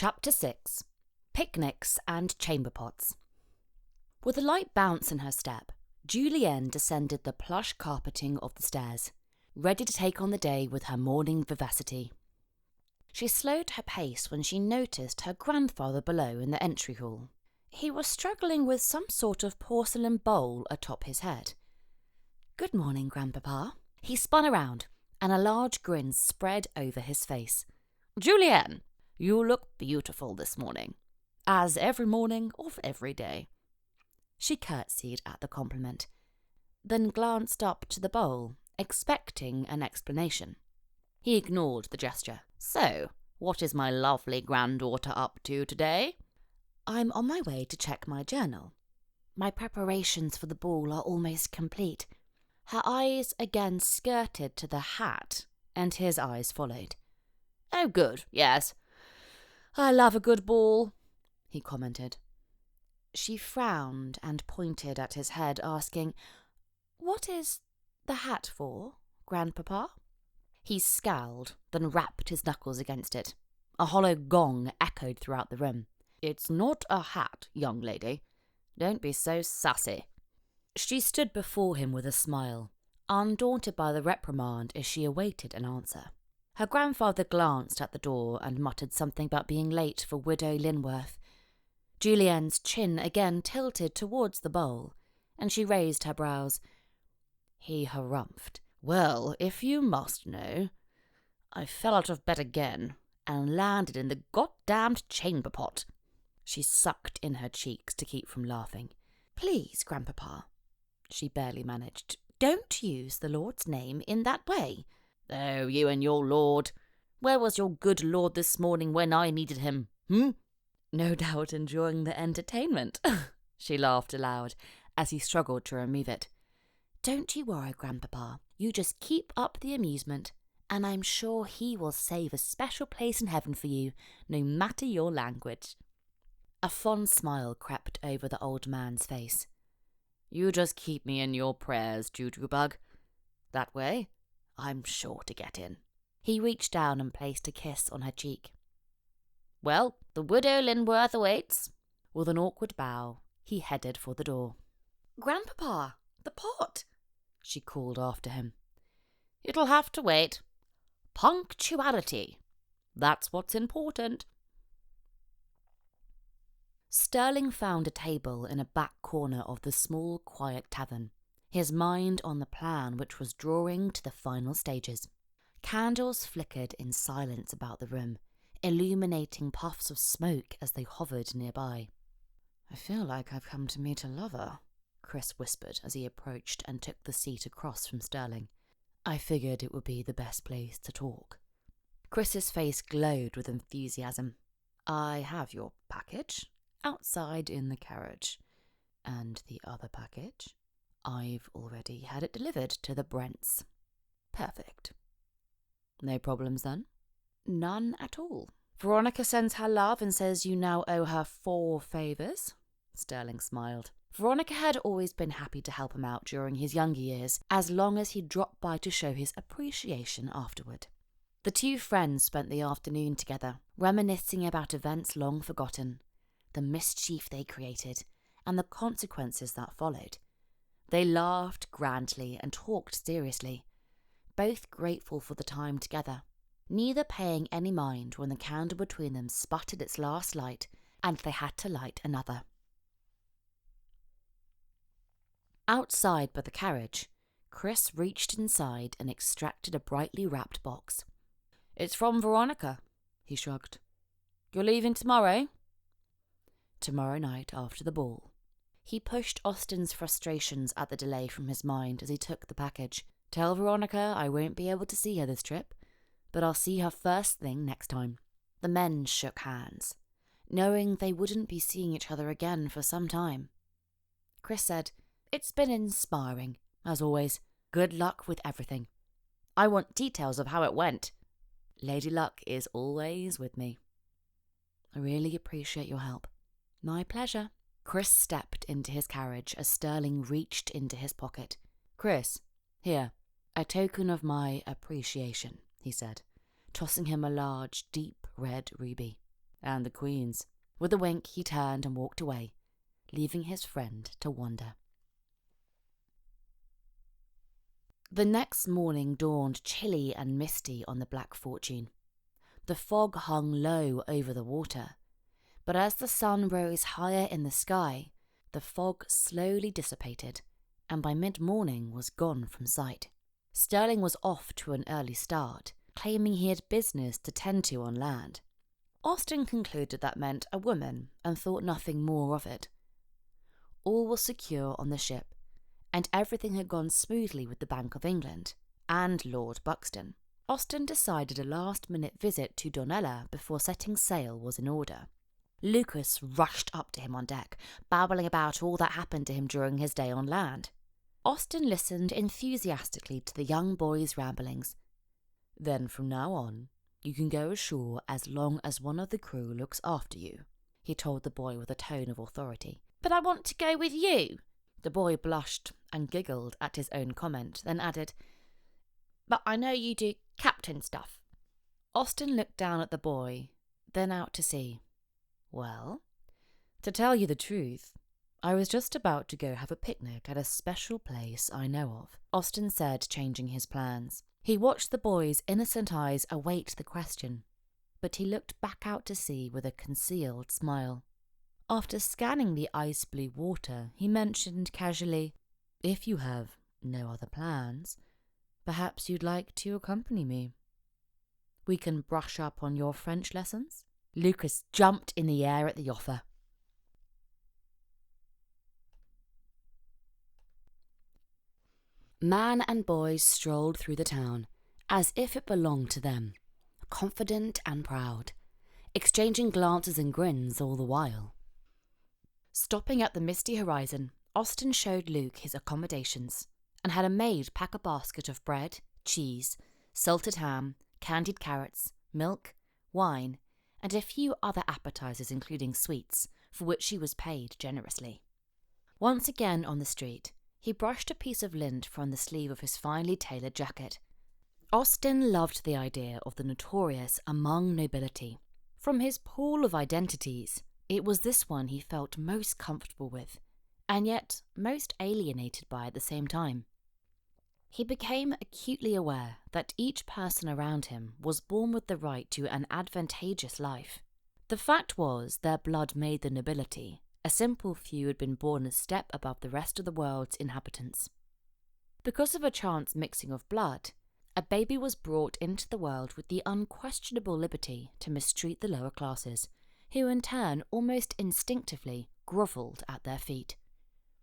Chapter 6. Picnics and Chamber Pots. With a light bounce in her step, Julienne descended the plush carpeting of the stairs, ready to take on the day with her morning vivacity. She slowed her pace when she noticed her grandfather below in the entry hall. He was struggling with some sort of porcelain bowl atop his head. "Good morning, Grandpapa." He spun around, and a large grin spread over his face. "Julienne, you look beautiful this morning, as every morning of every day." She curtsied at the compliment, then glanced up to the bowl, expecting an explanation. He ignored the gesture. "So, what is my lovely granddaughter up to today?" "I'm on my way to check my journal. My preparations for the ball are almost complete." Her eyes again skirted to the hat, and his eyes followed. "Oh, good, yes. I love a good ball," he commented. She frowned and pointed at his head, asking, "What is the hat for, Grandpapa?" He scowled, then rapped his knuckles against it. A hollow gong echoed throughout the room. "It's not a hat, young lady. Don't be so sassy." She stood before him with a smile, undaunted by the reprimand as she awaited an answer. Her grandfather glanced at the door and muttered something about being late for Widow Linworth. Julienne's chin again tilted towards the bowl, and she raised her brows. He harumphed. "Well, if you must know, I fell out of bed again and landed in the goddamned chamber pot." She sucked in her cheeks to keep from laughing. "Please, Grandpapa," she barely managed, "don't use the Lord's name in that way." "Oh, you and your Lord. Where was your good Lord this morning when I needed him, "No doubt enjoying the entertainment." She laughed aloud as he struggled to remove it. "Don't you worry, Grandpapa. You just keep up the amusement, and I'm sure he will save a special place in heaven for you, no matter your language." A fond smile crept over the old man's face. "You just keep me in your prayers, Jujubug. That way, I'm sure to get in." He reached down and placed a kiss on her cheek. "Well, the Widow Linworth awaits." With an awkward bow, he headed for the door. "Grandpapa, the pot," she called after him. "It'll have to wait. Punctuality. That's what's important." Sterling found a table in a back corner of the small, quiet tavern, his mind on the plan which was drawing to the final stages. Candles flickered in silence about the room, illuminating puffs of smoke as they hovered nearby. "I feel like I've come to meet a lover," Chris whispered as he approached and took the seat across from Sterling. "I figured it would be the best place to talk." Chris's face glowed with enthusiasm. "I have your package outside in the carriage. And the other package? I've already had it delivered to the Brents." "Perfect. No problems then?" "None at all. Veronica sends her love and says you now owe her 4 favours." Sterling smiled. Veronica had always been happy to help him out during his younger years, as long as he dropped by to show his appreciation afterward. The two friends spent the afternoon together, reminiscing about events long forgotten, the mischief they created, and the consequences that followed. They laughed grandly and talked seriously, both grateful for the time together, neither paying any mind when the candle between them sputtered its last light and they had to light another. Outside by the carriage, Chris reached inside and extracted a brightly wrapped box. "It's from Veronica," he shrugged. "You're leaving tomorrow?" "Tomorrow night after the ball." He pushed Austen's frustrations at the delay from his mind as he took the package. "Tell Veronica I won't be able to see her this trip, but I'll see her first thing next time." The men shook hands, knowing they wouldn't be seeing each other again for some time. Chris said, "It's been inspiring, as always. Good luck with everything." "I want details of how it went." "Lady Luck is always with me." "I really appreciate your help." "My pleasure." Chris stepped into his carriage as Sterling reached into his pocket. "Chris, here, a token of my appreciation," he said, tossing him a large, deep red ruby. And the Queen's. With a wink, he turned and walked away, leaving his friend to wonder. The next morning dawned chilly and misty on the Black Fortune. The fog hung low over the water, but as the sun rose higher in the sky, the fog slowly dissipated, and by mid-morning was gone from sight. Sterling was off to an early start, claiming he had business to tend to on land. Austen concluded that meant a woman and thought nothing more of it. All was secure on the ship, and everything had gone smoothly with the Bank of England and Lord Buxton. Austen decided a last-minute visit to Donella before setting sail was in order. Lucas rushed up to him on deck, babbling about all that happened to him during his day on land. Austen listened enthusiastically to the young boy's ramblings. "Then from now on, you can go ashore as long as one of the crew looks after you," he told the boy with a tone of authority. "But I want to go with you." The boy blushed and giggled at his own comment, then added, "But I know you do captain stuff." Austen looked down at the boy, then out to sea. "Well, to tell you the truth, I was just about to go have a picnic at a special place I know of," Austen said, changing his plans. He watched the boy's innocent eyes await the question, but he looked back out to sea with a concealed smile. After scanning the ice-blue water, he mentioned casually, "If you have no other plans, perhaps you'd like to accompany me. We can brush up on your French lessons." Lucas jumped in the air at the offer. Man and boy strolled through the town, as if it belonged to them, confident and proud, exchanging glances and grins all the while. Stopping at the misty horizon, Austen showed Luke his accommodations, and had a maid pack a basket of bread, cheese, salted ham, candied carrots, milk, wine, and a few other appetizers including sweets, for which she was paid generously. Once again on the street, he brushed a piece of lint from the sleeve of his finely tailored jacket. Austen loved the idea of the notorious among nobility. From his pool of identities, it was this one he felt most comfortable with, and yet most alienated by at the same time. He became acutely aware that each person around him was born with the right to an advantageous life. The fact was, their blood made the nobility. A simple few had been born a step above the rest of the world's inhabitants. Because of a chance mixing of blood, a baby was brought into the world with the unquestionable liberty to mistreat the lower classes, who in turn almost instinctively grovelled at their feet.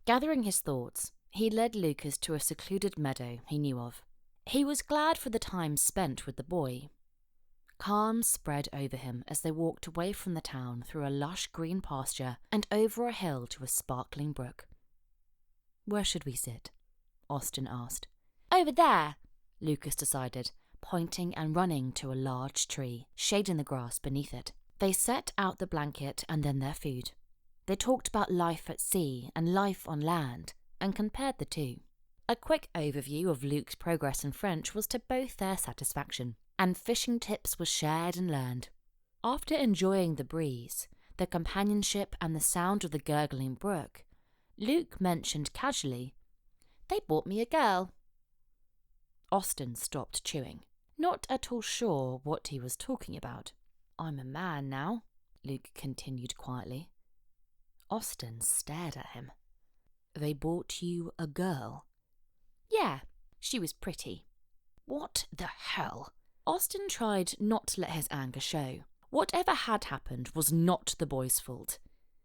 Gathering his thoughts, he led Lucas to a secluded meadow he knew of. He was glad for the time spent with the boy. Calm spread over him as they walked away from the town through a lush green pasture and over a hill to a sparkling brook. "Where should we sit?" Austen asked. "Over there," Lucas decided, pointing and running to a large tree, shading the grass beneath it. They set out the blanket and then their food. They talked about life at sea and life on land, and compared the two. A quick overview of Luke's progress in French was to both their satisfaction, and fishing tips were shared and learned. After enjoying the breeze, the companionship and the sound of the gurgling brook, Luke mentioned casually, "They bought me a girl." Austen stopped chewing, not at all sure what he was talking about. "I'm a man now," Luke continued quietly. Austen stared at him. "They bought you a girl?" "Yeah, she was pretty." "What the hell?" Austen tried not to let his anger show. Whatever had happened was not the boy's fault,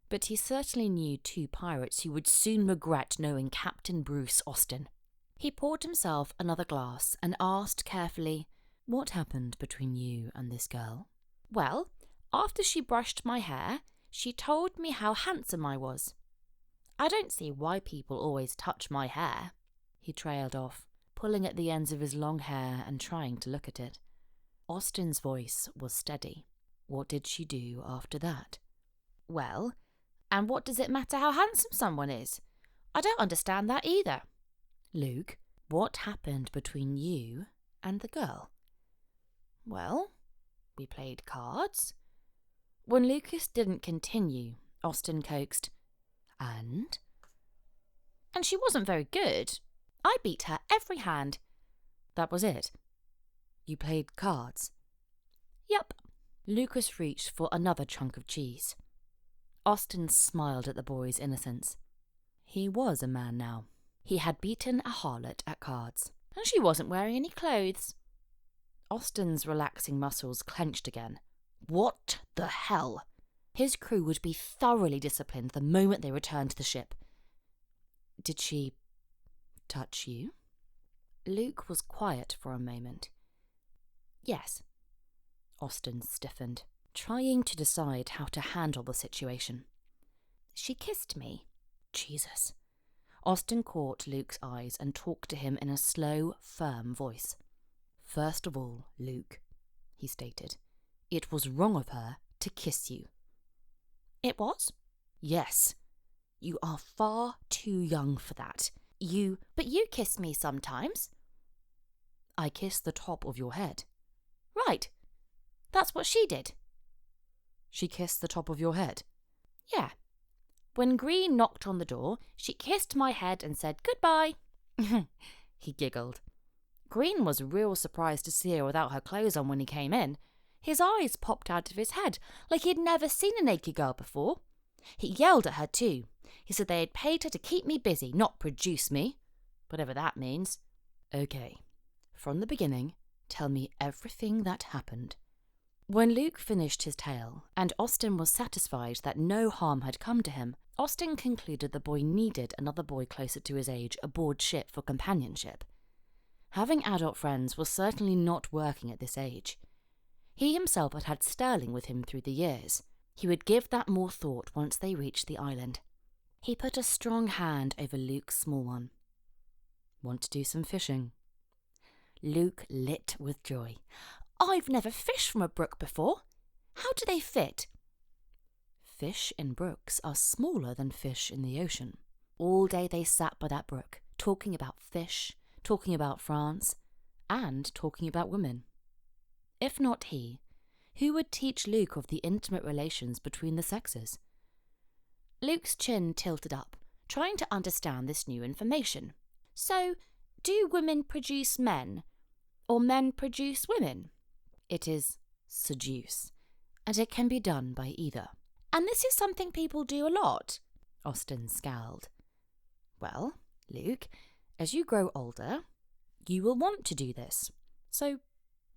but he certainly knew two pirates who would soon regret knowing Captain Bruce Austen. He poured himself another glass and asked carefully, "What happened between you and this girl?" "Well, after she brushed my hair, she told me how handsome I was. I don't see why people always touch my hair." He trailed off, pulling at the ends of his long hair and trying to look at it. Austen's voice was steady. "What did she do after that?" "Well, and what does it matter how handsome someone is? I don't understand that either." "Luke, what happened between you and the girl?" "Well, we played cards. When Lucas didn't continue, Austen coaxed, And? And she wasn't very good. I beat her every hand. That was it. You played cards? Yep. Lucas reached for another chunk of cheese. Austen smiled at the boy's innocence. He was a man now. He had beaten a harlot at cards, and she wasn't wearing any clothes. Austen's relaxing muscles clenched again. What the hell? His crew would be thoroughly disciplined the moment they returned to the ship. Did she touch you? Luke was quiet for a moment. Yes. Austen stiffened, trying to decide how to handle the situation. She kissed me. Jesus. Austen caught Luke's eyes and talked to him in a slow, firm voice. First of all, Luke, he stated, it was wrong of her to kiss you. It was? Yes. You are far too young for that. But you kiss me sometimes. I kiss the top of your head. Right. That's what she did. She kissed the top of your head? Yeah. When Green knocked on the door, she kissed my head and said goodbye. He giggled. Green was real surprised to see her without her clothes on when he came in. His eyes popped out of his head like he'd never seen a naked girl before. He yelled at her too. He said they had paid her to keep me busy, not produce me. Whatever that means. Okay. From the beginning, tell me everything that happened. When Luke finished his tale, and Austen was satisfied that no harm had come to him, Austen concluded the boy needed another boy closer to his age aboard ship for companionship. Having adult friends was certainly not working at this age. He himself had had Sterling with him through the years. He would give that more thought once they reached the island. He put a strong hand over Luke's small one. Want to do some fishing? Luke lit with joy. I've never fished from a brook before. How do they fit? Fish in brooks are smaller than fish in the ocean. All day they sat by that brook, talking about fish, talking about France, and talking about women. If not he, who would teach Luke of the intimate relations between the sexes? Luke's chin tilted up, trying to understand this new information. So, do women produce men, or men produce women? It is seduce, and it can be done by either. And this is something people do a lot. Austen scowled. Well, Luke, as you grow older, you will want to do this. So,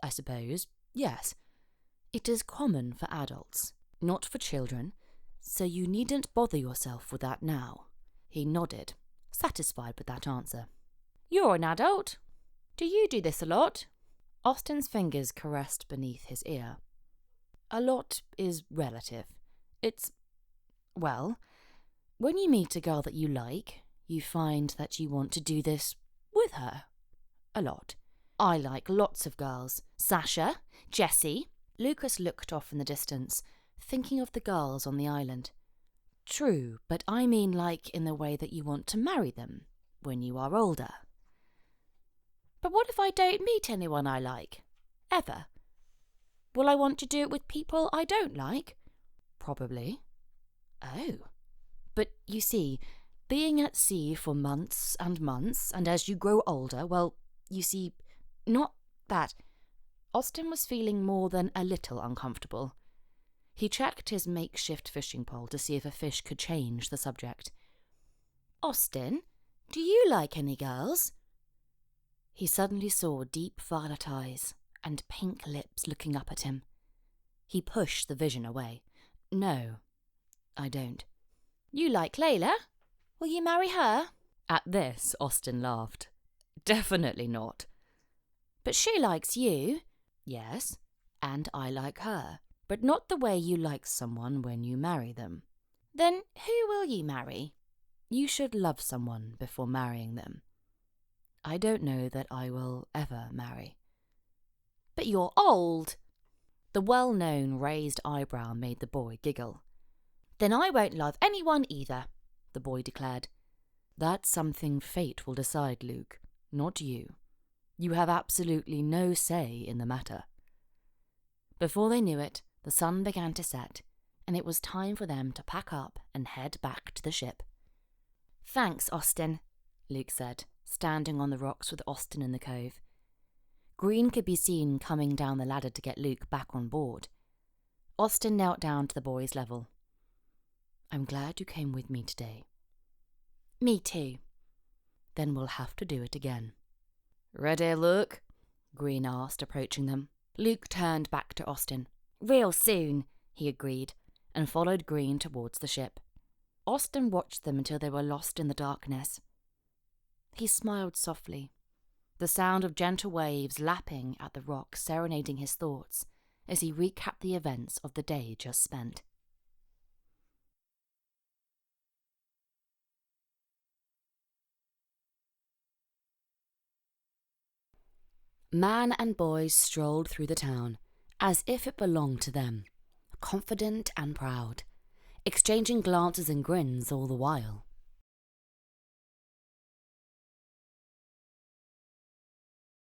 I suppose, yes. It is common for adults, not for children, so you needn't bother yourself with that now. He nodded, satisfied with that answer. You're an adult. Do you do this a lot? Austen's fingers caressed beneath his ear. A lot is relative. Well, when you meet a girl that you like, you find that you want to do this with her. A lot. I like lots of girls. Sasha, Jessie. Lucas looked off in the distance, thinking of the girls on the island. True, but I mean like in the way that you want to marry them when you are older. But what if I don't meet anyone I like? Ever? Will I want to do it with people I don't like? Probably. Oh. But you see, being at sea for months, and as you grow older, well, you see, not that. Austen was feeling more than a little uncomfortable. He checked his makeshift fishing pole to see if a fish could change the subject. Austen, do you like any girls? He suddenly saw deep violet eyes and pink lips looking up at him. He pushed the vision away. No, I don't. You like Layla? Will you marry her? At this, Austen laughed. Definitely not. But she likes you. Yes, and I like her, but not the way you like someone when you marry them. Then who will you marry? You should love someone before marrying them. I don't know that I will ever marry. But you're old. The well-known raised eyebrow made the boy giggle. Then I won't love anyone either, the boy declared. That's something fate will decide, Luke, not you. You have absolutely no say in the matter. Before they knew it, the sun began to set, and it was time for them to pack up and head back to the ship. "Thanks, Austin," Luke said, standing on the rocks with Austin in the cove. Green could be seen coming down the ladder to get Luke back on board. Austin knelt down to the boy's level. "I'm glad you came with me today." "Me too." "Then we'll have to do it again." "Ready, Luke?" Green asked, approaching them. Luke turned back to Austin. "Real soon," he agreed, and followed Green towards the ship. Austin watched them until they were lost in the darkness. He smiled softly, the sound of gentle waves lapping at the rocks serenading his thoughts as he recapped the events of the day just spent. Man and boys strolled through the town as if it belonged to them, confident and proud, exchanging glances and grins all the while.